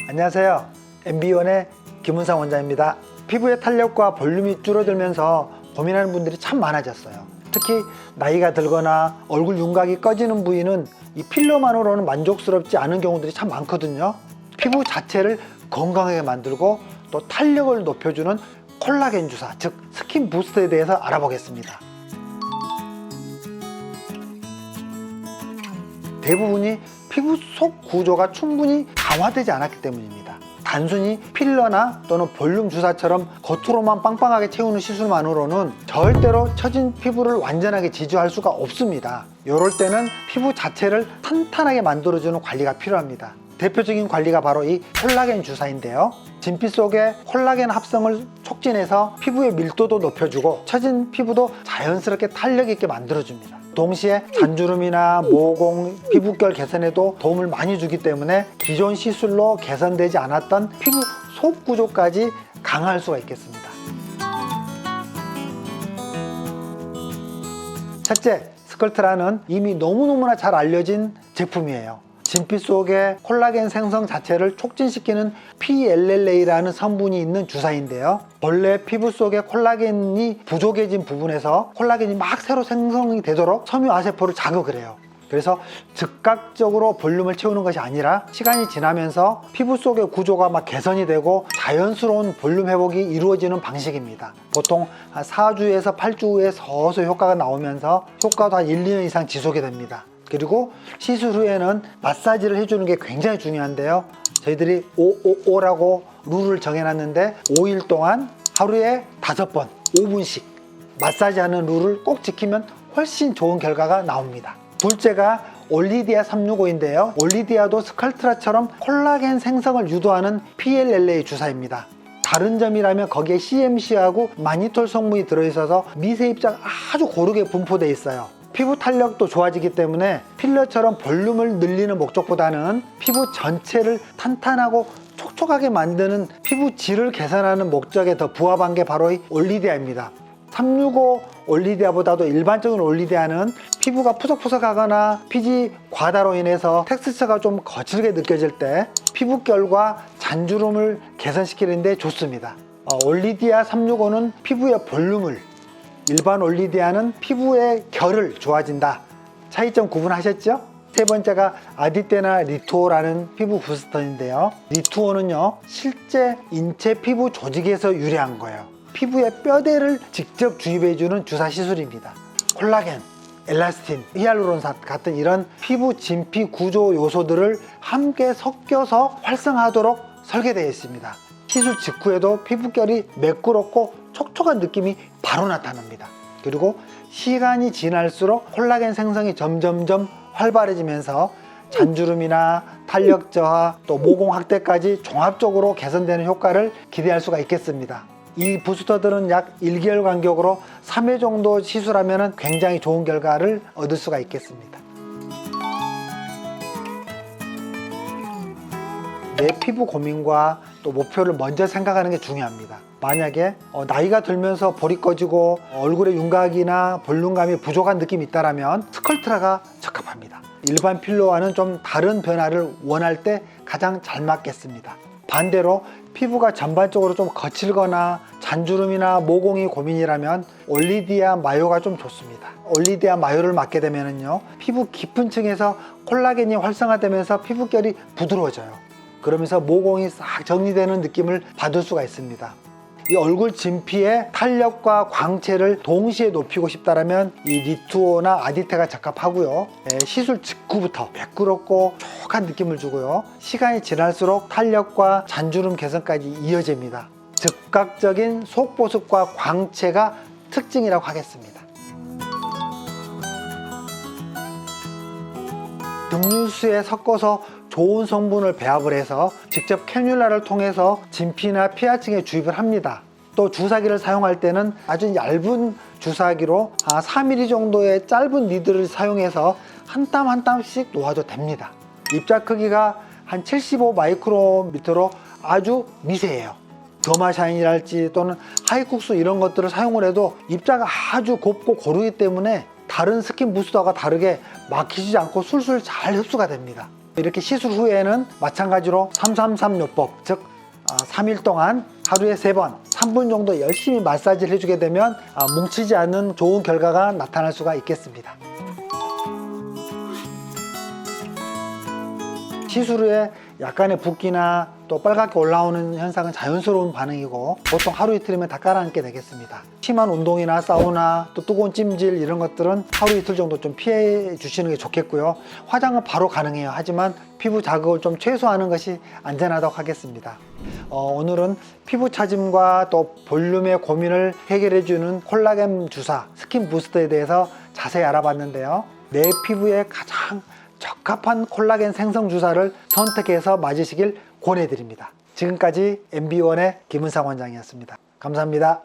안녕하세요. MB원의 김은상 원장입니다. 피부의 탄력과 볼륨이 줄어들면서 고민하는 분들이 참 많아졌어요. 특히 나이가 들거나 얼굴 윤곽이 꺼지는 부위는 이 필러만으로는 만족스럽지 않은 경우들이 참 많거든요. 피부 자체를 건강하게 만들고 또 탄력을 높여주는 콜라겐 주사, 즉 스킨 부스트에 대해서 알아보겠습니다. 대부분이 피부 속 구조가 충분히 강화되지 않았기 때문입니다. 단순히 필러나 또는 볼륨 주사처럼 겉으로만 빵빵하게 채우는 시술만으로는 절대로 처진 피부를 완전하게 지지할 수가 없습니다. 이럴 때는 피부 자체를 탄탄하게 만들어주는 관리가 필요합니다. 대표적인 관리가 바로 이 콜라겐 주사인데요. 진피 속에 콜라겐 합성을 촉진해서 피부의 밀도도 높여주고 처진 피부도 자연스럽게 탄력 있게 만들어줍니다. 동시에 잔주름이나 모공, 피부결 개선에도 도움을 많이 주기 때문에 기존 시술로 개선되지 않았던 피부 속 구조까지 강화할 수가 있겠습니다. 첫째, 스컬트라는 이미 너무너무나 잘 알려진 제품이에요. 진피 속에 콜라겐 생성 자체를 촉진시키는 PLLA라는 성분이 있는 주사인데요. 본래 피부 속에 콜라겐이 부족해진 부분에서 콜라겐이 막 새로 생성이 되도록 섬유아세포를 자극을 해요. 그래서 즉각적으로 볼륨을 채우는 것이 아니라 시간이 지나면서 피부 속의 구조가 막 개선이 되고 자연스러운 볼륨 회복이 이루어지는 방식입니다. 보통 한 4주에서 8주 후에 서서히 효과가 나오면서 효과도 한 1, 2년 이상 지속이 됩니다. 그리고 시술 후에는 마사지를 해주는 게 굉장히 중요한데요. 저희들이 5라고 룰을 정해놨는데 5일 동안 하루에 5번 5분씩 마사지하는 룰을 꼭 지키면 훨씬 좋은 결과가 나옵니다. 둘째가 올리디아 365인데요. 올리디아도 스컬트라처럼 콜라겐 생성을 유도하는 PLLA 주사입니다. 다른 점이라면 거기에 CMC하고 마니톨 성분이 들어있어서 미세 입자가 아주 고르게 분포되어 있어요. 피부 탄력도 좋아지기 때문에 필러처럼 볼륨을 늘리는 목적보다는 피부 전체를 탄탄하고 촉촉하게 만드는 피부 질을 개선하는 목적에 더 부합한 게 바로 이 올리디아입니다. 365 올리디아보다도 일반적인 올리디아는 피부가 푸석푸석하거나 피지 과다로 인해서 텍스처가 좀 거칠게 느껴질 때 피부결과 잔주름을 개선시키는 데 좋습니다. 올리디아 365는 피부의 볼륨을, 일반 올리디아는 피부의 결을 좋아진다. 차이점 구분하셨죠? 세 번째가 아디테나 리투오라는 피부 부스터인데요. 리투오는요, 실제 인체 피부 조직에서 유래한 거예요. 피부에 뼈대를 직접 주입해주는 주사 시술입니다. 콜라겐, 엘라스틴, 히알루론산 같은 이런 피부 진피 구조 요소들을 함께 섞여서 활성화하도록 설계되어 있습니다. 시술 직후에도 피부결이 매끄럽고 촉촉한 느낌이 바로 나타납니다. 그리고 시간이 지날수록 콜라겐 생성이 점점점 활발해지면서 잔주름이나 탄력 저하, 또 모공 확대까지 종합적으로 개선되는 효과를 기대할 수가 있겠습니다. 이 부스터들은 약 1개월 간격으로 3회 정도 시술하면 굉장히 좋은 결과를 얻을 수가 있겠습니다. 내 피부 고민과 또 목표를 먼저 생각하는 게 중요합니다. 만약에 나이가 들면서 볼이 꺼지고 얼굴에 윤곽이나 볼륨감이 부족한 느낌이 있다면 스컬트라가 적합합니다. 일반 필러와는 좀 다른 변화를 원할 때 가장 잘 맞겠습니다. 반대로 피부가 전반적으로 좀 거칠거나 잔주름이나 모공이 고민이라면 올리디아 마요가 좀 좋습니다. 올리디아 마요를 맞게 되면요, 피부 깊은 층에서 콜라겐이 활성화되면서 피부결이 부드러워져요. 그러면서 모공이 싹 정리되는 느낌을 받을 수가 있습니다. 이 얼굴 진피의 탄력과 광채를 동시에 높이고 싶다면 이 리투오나 아디테가 적합하고요. 시술 직후부터 매끄럽고 촉촉한 느낌을 주고요. 시간이 지날수록 탄력과 잔주름 개선까지 이어집니다. 즉각적인 속보습과 광채가 특징이라고 하겠습니다. 등류수에 섞어서 좋은 성분을 배합을 해서 직접 캐뉼라를 통해서 진피나 피하층에 주입을 합니다. 또 주사기를 사용할 때는 아주 얇은 주사기로 4mm 정도의 짧은 니들을 사용해서 한 땀 한 땀씩 놓아도 됩니다. 입자 크기가 한 75 마이크로미터로 아주 미세해요. 더마샤인이랄지 또는 하이쿡스 이런 것들을 사용을 해도 입자가 아주 곱고 고르기 때문에 다른 스킨 부스터가 다르게 막히지 않고 술술 잘 흡수가 됩니다. 이렇게 시술 후에는 마찬가지로 333요법, 즉 3일 동안 하루에 3번 3분 정도 열심히 마사지를 해주게 되면 뭉치지 않는 좋은 결과가 나타날 수가 있겠습니다. 시술 후에 약간의 붓기나 또 빨갛게 올라오는 현상은 자연스러운 반응이고 보통 하루 이틀이면 다 깔아앉게 되겠습니다. 심한 운동이나 사우나 또 뜨거운 찜질 이런 것들은 하루 이틀 정도 좀 피해 주시는 게 좋겠고요. 화장은 바로 가능해요. 하지만 피부 자극을 좀 최소화하는 것이 안전하다고 하겠습니다. 오늘은 피부 차짐과 또 볼륨의 고민을 해결해 주는 콜라겐 주사 스킨 부스터에 대해서 자세히 알아봤는데요. 내 피부에 가장 적합한 콜라겐 생성 주사를 선택해서 맞으시길 권해드립니다. 지금까지 MB1의 김은상 원장이었습니다. 감사합니다.